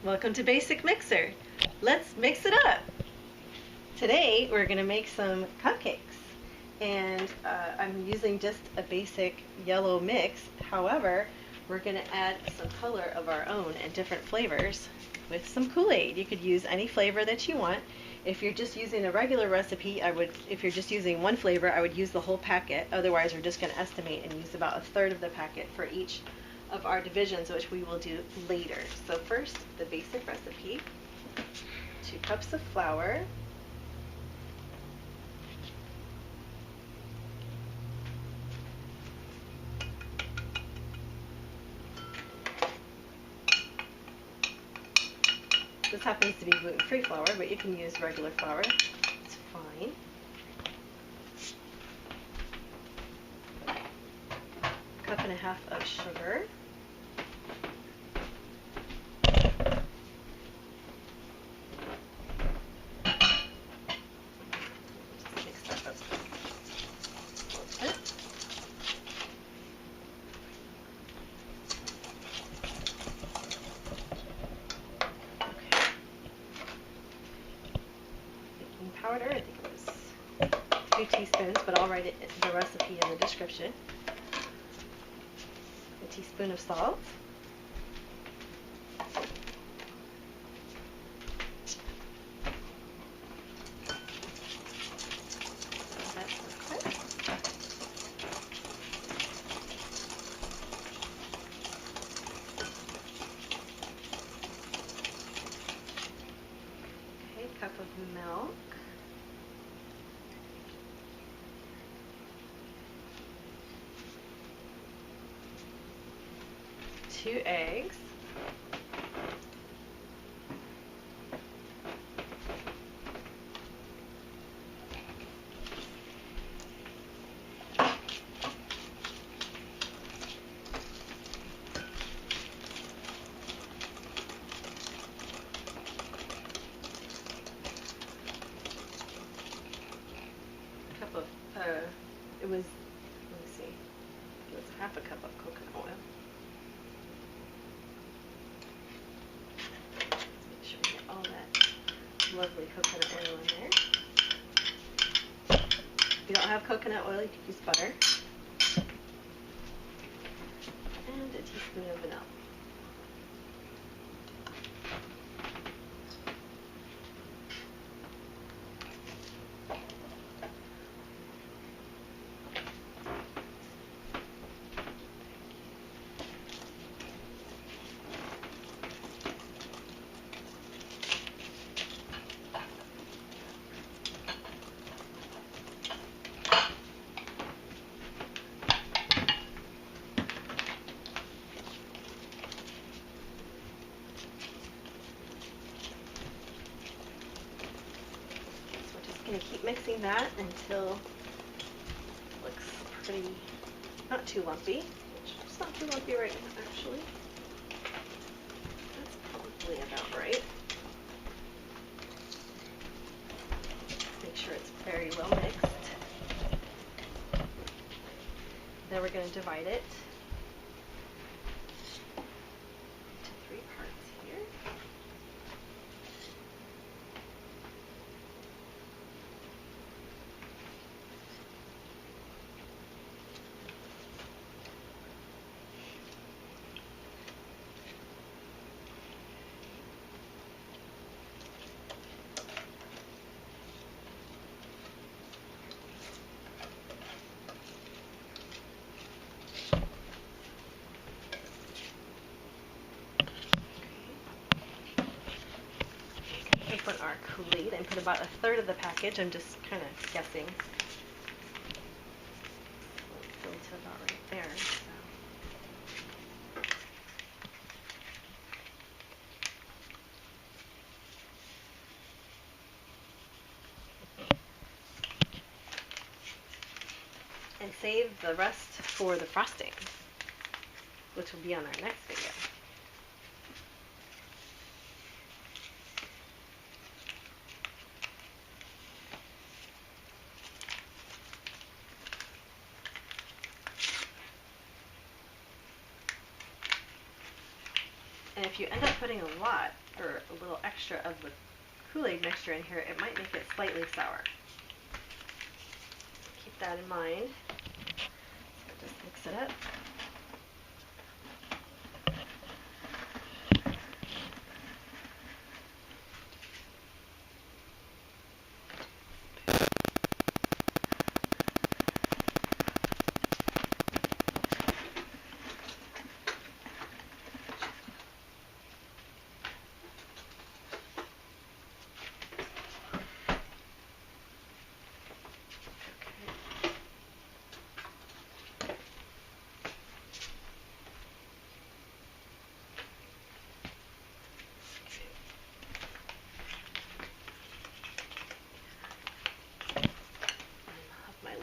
Welcome to Basic Mixer. Let's mix it up. Today we're going to make some cupcakes, and I'm using just a basic yellow mix. However, we're going to add some color of our own and different flavors with some Kool-Aid. You could use any flavor that you want. If you're just using a regular recipe, if you're just using one flavor, I would use the whole packet. Otherwise, we're just going to estimate and use about a third of the packet for each of our divisions, which we will do later. So first, the basic recipe: 2 cups of flour, this happens to be gluten-free flour, but you can use regular flour, it's fine. Cup and a half of sugar, powder, I think it was 2 teaspoons, but I'll write the recipe in the description. A teaspoon of salt, cup of milk, 2 eggs, cup of, it was, let me see, it was half a cup of coconut oil. Make sure we get all that lovely coconut oil in there. If you don't have coconut oil, you could use butter. And a teaspoon of vanilla. Going to keep mixing that until it looks pretty, not too lumpy. It's not too lumpy right now, actually. That's probably about right. Make sure it's very well mixed. Then we're going to divide it into 3 parts here. Open our Kool-Aid and put about a third of the package. I'm just kind of guessing. It'll fill to about right there. And save the rest for the frosting, which will be on our next video. And if if you end up putting a lot or a little extra of the Kool-Aid mixture in here, it might make it slightly sour. Keep that in mind. So just mix it up.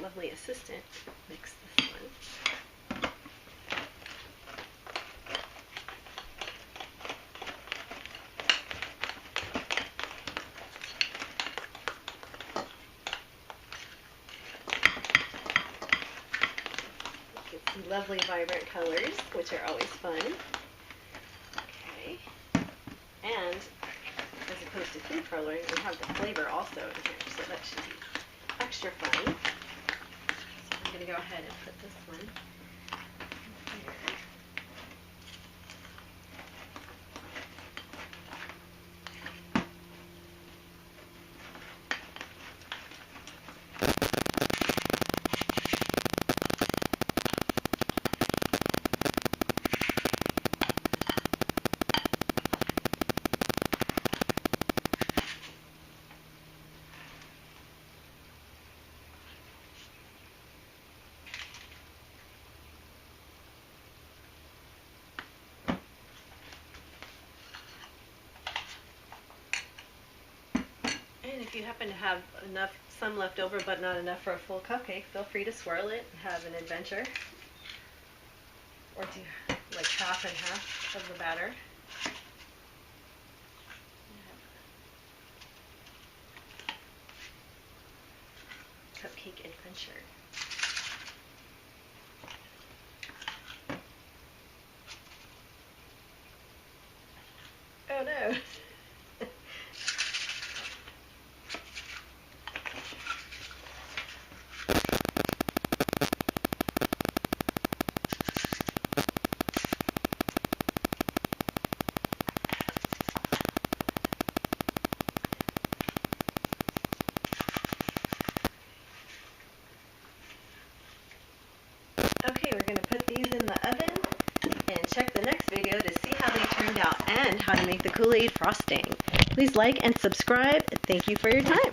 Lovely assistant mix this one. Get some lovely vibrant colors, which are always fun. Okay, and as opposed to food coloring, we have the flavor also in here, so that should be extra fun. I'm going to go ahead and put this one here. And if you happen to have some left over but not enough for a full cupcake, feel free to swirl it and have an adventure. Or do like half and half of the batter. Cupcake adventure. Oh no! Okay, we're going to put these in the oven and check the next video to see how they turned out and how to make the Kool-Aid frosting. Please like and subscribe. Thank you for your time.